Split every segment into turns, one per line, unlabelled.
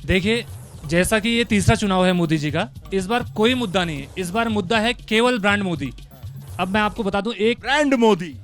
देखिए, जैसा कि ये तीसरा चुनाव है मोदी जी का, इस बार कोई मुद्दा नहीं है। इस बार मुद्दा है केवल ब्रांड मोदी। अब मैं आपको बता दूं, एक
ब्रांड मोदी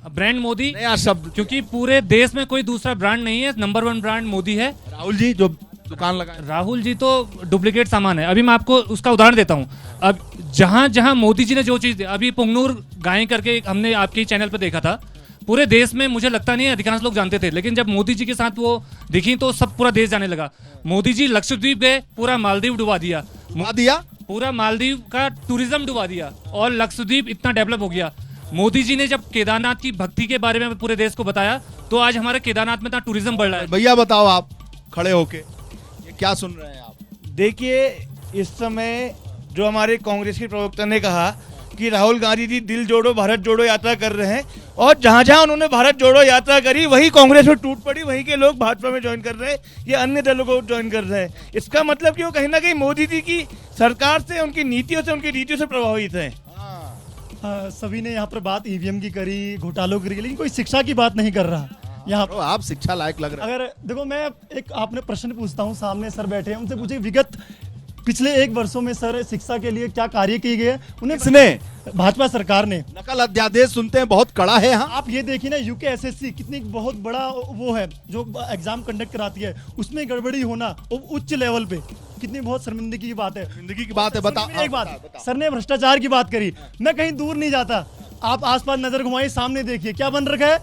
नया
नया शब्द,
क्योंकि पूरे देश में कोई दूसरा ब्रांड नहीं है, नंबर 1 ब्रांड मोदी है।
राहुल जी जो दुकान लगाए,
राहुल जी तो डुप्लीकेट सामान है। अभी मैं आपको उसका उदाहरण देता हूं। अब जहां जहां मोदी जी ने जो चीज, अभी पुंगनूर गाय करके हमने आपके चैनल पर देखा था, पूरे देश में मुझे लगता नहीं है अधिकांश लोग जानते थे, लेकिन जब मोदी जी के साथ वो दिखी तो सब पूरा देश जाने लगा। मोदी जी लक्षद्वीप गए, पूरा मालदीव डुबा दिया,
मुआ दिया।
पूरा मालदीव का टूरिज्म डुबा दिया और लक्षद्वीप इतना डेवलप हो गया। मोदी जी ने जब केदारनाथ की भक्ति के बारे में पूरे देश को बताया तो आज हमारे केदारनाथ में इतना टूरिज्म बढ़ रहा है।
भैया बताओ, आप खड़े होके ये क्या सुन रहे हैं आप?
देखिए, इस समय जो हमारे कांग्रेस के प्रवक्ता ने कहा कि राहुल गांधी जी दिल जोड़ो भारत जोड़ो यात्रा कर रहे हैं, और जहां जहां उन्होंने भारत जोड़ो यात्रा करी वही कांग्रेस में टूट पड़ी, वहीं के लोग भाजपा में ज्वाइन कर रहे हैं या अन्य दलों को ज्वाइन कर रहे हैं। इसका मतलब कि वो कहीं ना कहीं मोदी जी की सरकार से, उनकी नीतियों से, उनकी नीतियों से प्रभावित हैं।
सभी ने यहाँ पर बात ईवीएम की करी, घोटालों की करी, लेकिन कोई शिक्षा की बात नहीं कर रहा यहाँ
तो आप शिक्षा लायक लग रहे हैं।
अगर देखो, मैं एक आपने प्रश्न पूछता हूँ, सामने सर बैठे हैं, उनसे पूछे विगत पिछले 1 वर्षों में सर शिक्षा के लिए क्या कार्य किए गए? उन्हें
किसने?
भाजपा सरकार ने।
नकल अध्यादेश सुनते हैं, बहुत कड़ा है। हाँ,
आप ये देखिए ना, यूके एसएससी कितनी बहुत बड़ा वो है जो एग्जाम कंडक्ट कराती है, उसमें गड़बड़ी होना वो उच्च लेवल पे, कितनी बहुत शर्मिंदगी की बात है।
जिंदगी की बात है। बता
सर, एक बात, सर ने भ्रष्टाचार की बात करी, मैं कहीं दूर नहीं जाता, आप आसपास नजर घुमाइए, सामने देखिए क्या बन रखा है,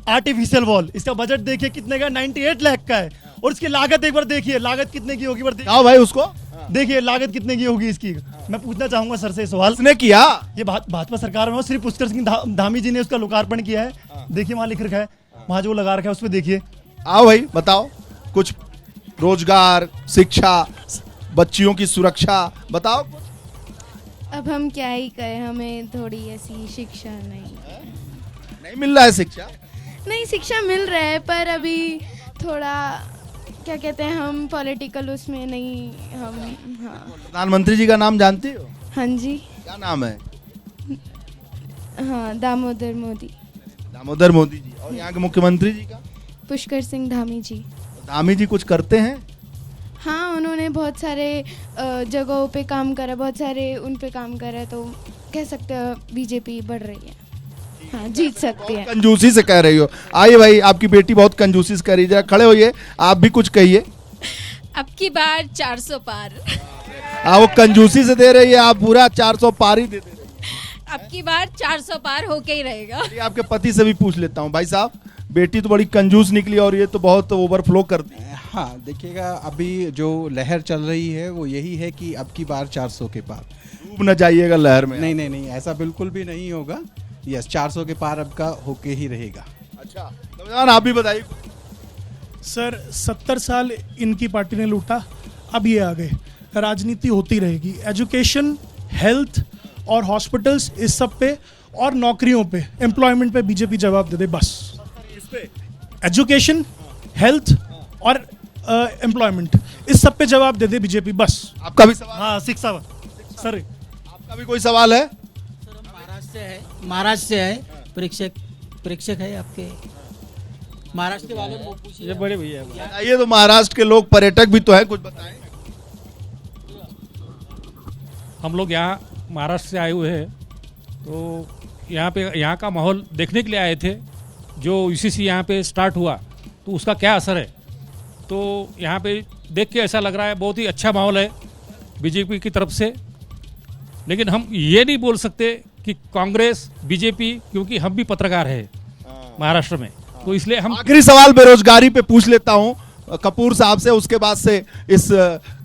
आर्टिफिशियल वॉल। इसका बजट देखिए कितने का, 98 लाख का है, और इसकी लागत एक बार देखिए, लागत कितने की होगी,
आओ भाई उसको
देखिए लागत कितने की होगी इसकी। मैं पूछना चाहूंगा सर से सवाल,
उसने किया।
ये भाजपा सरकार में श्री पुष्कर सिंह धामी जी ने उसका लोकार्पण किया है, देखिए वहां लिख रखा है, वहां जो लगा रखा है उस पर देखिए।
आओ भाई बताओ, कुछ रोजगार, शिक्षा, बच्चियों की सुरक्षा बताओ।
अब हम क्या ही कहें, हमें थोड़ी ऐसी शिक्षा
नहीं मिल रहा है शिक्षा?
नहीं शिक्षा मिल रहा है, पर अभी थोड़ा क्या कहते हैं, हम पॉलिटिकल उसमें नहीं, हम हाँ।
प्रधानमंत्री जी का नाम जानती हो?
हाँ जी।
क्या नाम है?
हाँ, दामोदर मोदी।
दामोदर मोदी जी। और यहाँ के मुख्यमंत्री जी का?
पुष्कर सिंह धामी जी।
धामी जी कुछ करते हैं?
हाँ, उन्होंने बहुत सारे जगहों पे काम करा, बहुत सारे उन पे काम करा, तो कह सकते हैं बीजेपी बढ़ रही है, हाँ जीत सकती है।
कंजूसी से कह रही हो। आइए भाई, आपकी बेटी बहुत कंजूसी से कह रही है, जरा खड़े होइए, आप भी कुछ कहिए।
अब की बार 400 पार।
वो कंजूसी से दे रही है, आप पूरा 400 पार ही दे रही है।
अब की बार 400 पार होके ही रहेगा।
आपके पति से भी पूछ लेता हूँ। भाई साहब, बेटी तो बड़ी कंजूस निकली और ये तो बहुत ओवरफ्लो कर दी।
हाँ देखिएगा, अभी जो लहर चल रही है वो यही है कि अब की बार 400 के पार।
डूब न जाइएगा लहर में।
नहीं नहीं नहीं, ऐसा बिल्कुल भी नहीं होगा। यस, 400 के पार अब का होके ही रहेगा।
अच्छा, नौजवान आप भी बताइए।
सर 70 साल इनकी पार्टी ने लूटा, अब ये आ गए। राजनीति होती रहेगी, एजुकेशन, हेल्थ और हॉस्पिटल्स, इस सब पे, और नौकरियों पे, एम्प्लॉयमेंट पे बीजेपी जवाब दे दे बस। एजुकेशन, हेल्थ और एम्प्लॉयमेंट, इस सब पे जवाब दे दे बीजेपी बस।
आपका भी सवाल?
हाँ शिक्षा सर,
आपका भी कोई सवाल है?
महाराष्ट्र से है, प्रेक्षक है आपके महाराष्ट्र के वाले को पूछिए।
बड़े भैया
ये तो महाराष्ट्र के लोग पर्यटक भी तो हैं, कुछ बताएं।
हम लोग यहाँ महाराष्ट्र से आए हुए हैं, तो यहाँ का माहौल देखने के लिए आए थे। जो यूसीसी यहाँ पे स्टार्ट हुआ तो उसका क्या असर है, तो यहाँ पे देख के ऐसा लग रहा है बहुत ही अच्छा माहौल है बीजेपी की तरफ से। लेकिन हम ये नहीं बोल सकते कि कांग्रेस बीजेपी, क्योंकि हम भी पत्रकार हैं महाराष्ट्र में, तो इसलिए हम।
आखिरी सवाल बेरोजगारी पे पूछ लेता हूँ कपूर साहब से, उसके बाद से इस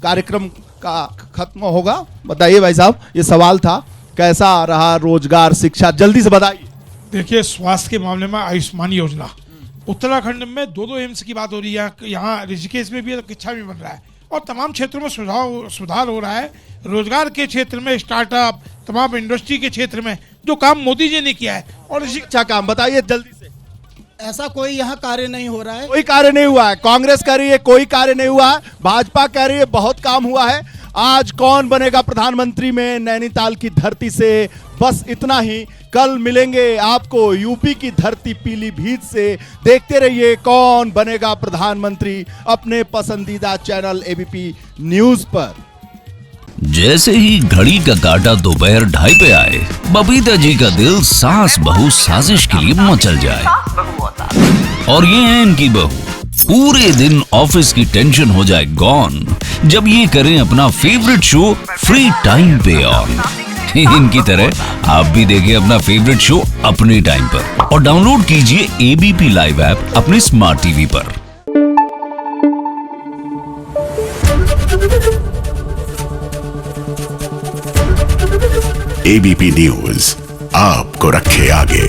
कार्यक्रम का खत्म होगा। बताइए भाई साहब, ये सवाल था, कैसा रहा रोजगार, शिक्षा, जल्दी से बताइए।
देखिए, स्वास्थ्य के मामले में आयुष्मान योजना, उत्तराखंड में 2 एम्स की बात हो रही है, यहाँ ऋषिकेश में भी, इच्छा भी बन रहा है, और तमाम क्षेत्रों में सुधार हो रहा है। रोजगार के क्षेत्र में, स्टार्टअप, तमाम इंडस्ट्री के क्षेत्र में जो काम मोदी जी ने किया है, और
अच्छा काम बताइए जल्दी से।
ऐसा कोई यहाँ कार्य नहीं हो रहा है।
कोई कार्य नहीं हुआ है। कांग्रेस कह रही है कोई कार्य नहीं हुआ है, भाजपा कह रही है बहुत काम हुआ है। आज कौन बनेगा प्रधानमंत्री में नैनीताल की धरती से बस इतना ही। कल मिलेंगे आपको यूपी की धरती पीलीभीत से। देखते रहिए कौन बनेगा प्रधानमंत्री अपने पसंदीदा चैनल एबीपी न्यूज पर।
जैसे ही घड़ी का काटा दोपहर 2:30 पे आए, बबीता जी का दिल सास बहू साजिश के लिए मचल जाए। और ये है इनकी बहू, पूरे दिन ऑफिस की टेंशन हो जाए गॉन जब ये करें अपना फेवरेट शो फ्री टाइम पे ऑन। इनकी तरह आप भी देखिए अपना फेवरेट शो अपने टाइम पर और डाउनलोड कीजिए एबीपी लाइव ऐप अपने स्मार्ट टीवी पर।
एबीपी न्यूज आपको रखे आगे।